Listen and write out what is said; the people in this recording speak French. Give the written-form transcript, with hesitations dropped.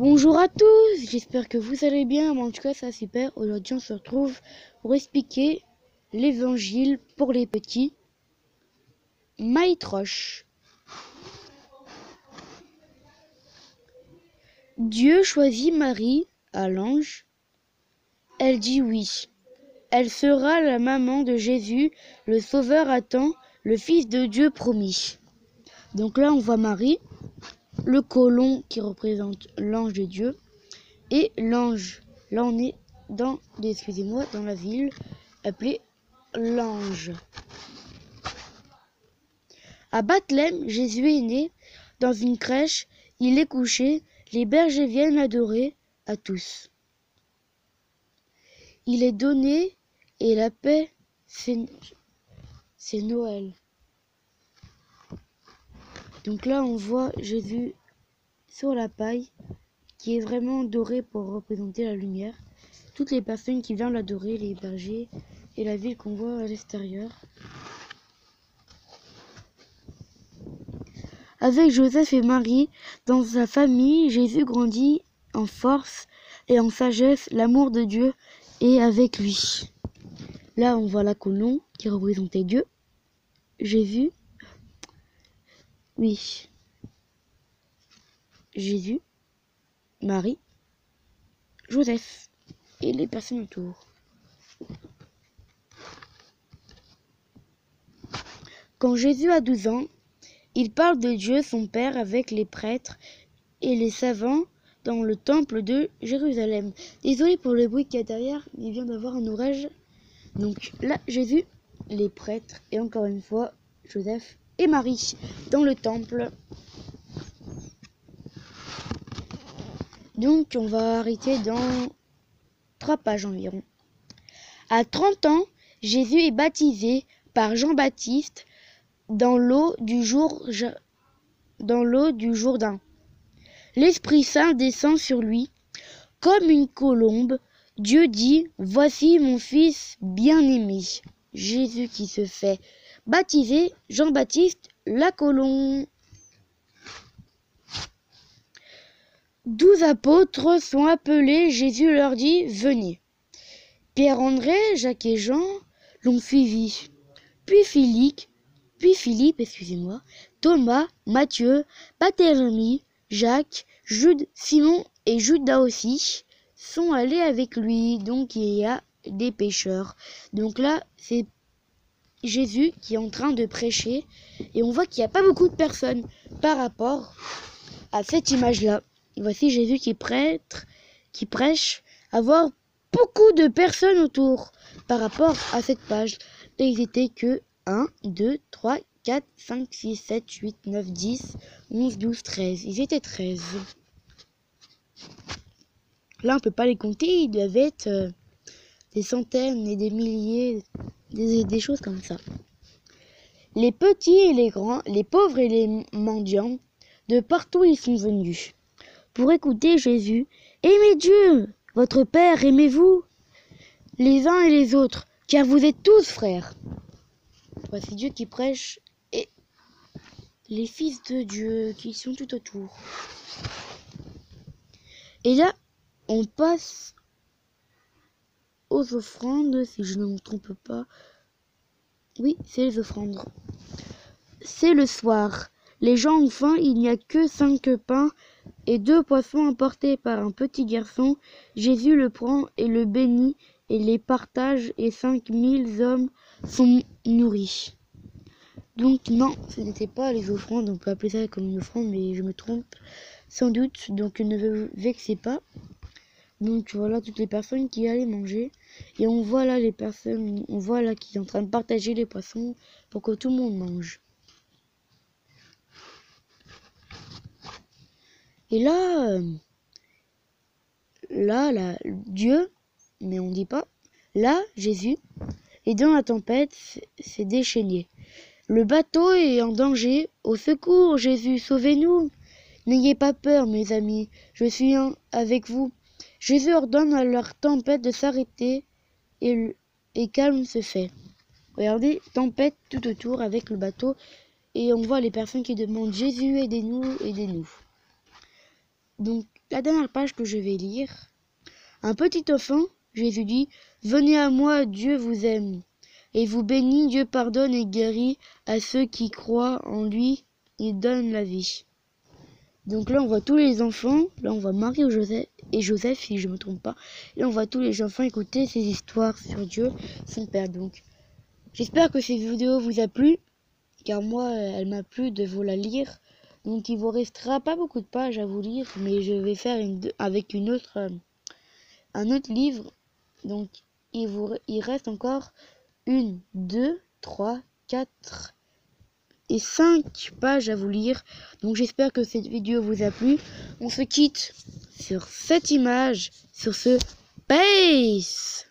Bonjour à tous, j'espère que vous allez bien. Moi, en tout cas, ça va super. Aujourd'hui, on se retrouve pour expliquer l'évangile pour les petits. Maïtroche. Dieu choisit Marie à l'ange. Elle dit oui. Elle sera la maman de Jésus, le Sauveur attend, le Fils de Dieu promis. Donc là, on voit Marie, le colon qui représente l'ange de Dieu, et l'ange. Là, on est dans la ville appelée l'Ange. À Bethléem, Jésus est né dans une crèche, il est couché, les bergers viennent adorer à tous. Il est donné et la paix, c'est Noël. Donc là, on voit Jésus sur la paille, qui est vraiment doré pour représenter la lumière. Toutes les personnes qui viennent l'adorer, les bergers et la ville qu'on voit à l'extérieur. Avec Joseph et Marie, dans sa famille, Jésus grandit en force et en sagesse. L'amour de Dieu est avec lui. Là, on voit la colombe qui représentait Dieu. Jésus, Marie, Joseph et les personnes autour. Quand Jésus a 12 ans, il parle de Dieu, son Père, avec les prêtres et les savants dans le temple de Jérusalem. Désolé pour le bruit qu'il y a derrière, il vient d'avoir un orage. Donc là, Jésus, les prêtres et encore une fois, Joseph et Marie dans le temple. Donc on va arrêter dans 3 pages environ. À 30 ans, Jésus est baptisé par Jean-Baptiste dans l'eau du Jourdain. L'Esprit Saint descend sur lui comme une colombe. Dieu dit, voici mon fils bien-aimé. Jésus qui se fait baptiser, Jean-Baptiste la colombe. 12 apôtres sont appelés, Jésus leur dit, venez. Pierre, André, Jacques et Jean l'ont suivi. Puis Philippe, Thomas, Matthieu, Barthélemy, Jacques, Jude, Simon et Judas aussi sont allés avec lui. Donc il y a des pécheurs. Donc là, c'est Jésus qui est en train de prêcher et on voit qu'il n'y a pas beaucoup de personnes par rapport à cette image-là. Voici Jésus qui prêche, avoir beaucoup de personnes autour par rapport à cette page. Et ils étaient que 1, 2, 3, 4, 5, 6, 7, 8, 9, 10, 11, 12, 13. Ils étaient 13. Là, on peut pas les compter. Ils doivent être des centaines et des milliers, des choses comme ça. Les petits et les grands, les pauvres et les mendiants, de partout ils sont venus pour écouter Jésus. Aimez Dieu, votre Père, aimez-vous les uns et les autres, car vous êtes tous frères. Voici Dieu qui prêche et les fils de Dieu qui sont tout autour. Et là, on passe aux offrandes, si je ne me trompe pas. Oui, c'est les offrandes. C'est le soir. Les gens ont faim, il n'y a que 5 pains et 2 poissons apportés par un petit garçon. Jésus le prend et le bénit et les partage et 5000 hommes sont nourris. Donc non, ce n'était pas les offrandes, on peut appeler ça comme une offrande, mais je me trompe sans doute, donc ne vous vexez pas. Donc voilà toutes les personnes qui allaient manger et on voit là les personnes, on voit là qui sont en train de partager les poissons pour que tout le monde mange. Et là, Dieu, mais on dit pas, là, Jésus est dans la tempête, s'est déchaîné. Le bateau est en danger, au secours, Jésus, sauvez-nous. N'ayez pas peur, mes amis, je suis avec vous. Jésus ordonne à leur tempête de s'arrêter et calme se fait. Regardez, tempête tout autour avec le bateau et on voit les personnes qui demandent Jésus, aidez-nous, aidez-nous. Donc la dernière page que je vais lire. Un petit enfant, Jésus dit, venez à moi, Dieu vous aime. Et vous bénit, Dieu pardonne et guérit à ceux qui croient en lui, il donne la vie. Donc là, on voit tous les enfants. Là, on voit Marie et Joseph, si je ne me trompe pas. Là, on voit tous les enfants écouter ces histoires sur Dieu, son Père. Donc, j'espère que cette vidéo vous a plu, car moi, elle m'a plu de vous la lire. Donc, il vous restera pas beaucoup de pages à vous lire, mais je vais faire avec un autre livre. Donc, il reste encore 1, 2, 3, 4... et 5 pages à vous lire. Donc j'espère que cette vidéo vous a plu. On se quitte sur cette image. Sur ce, peace!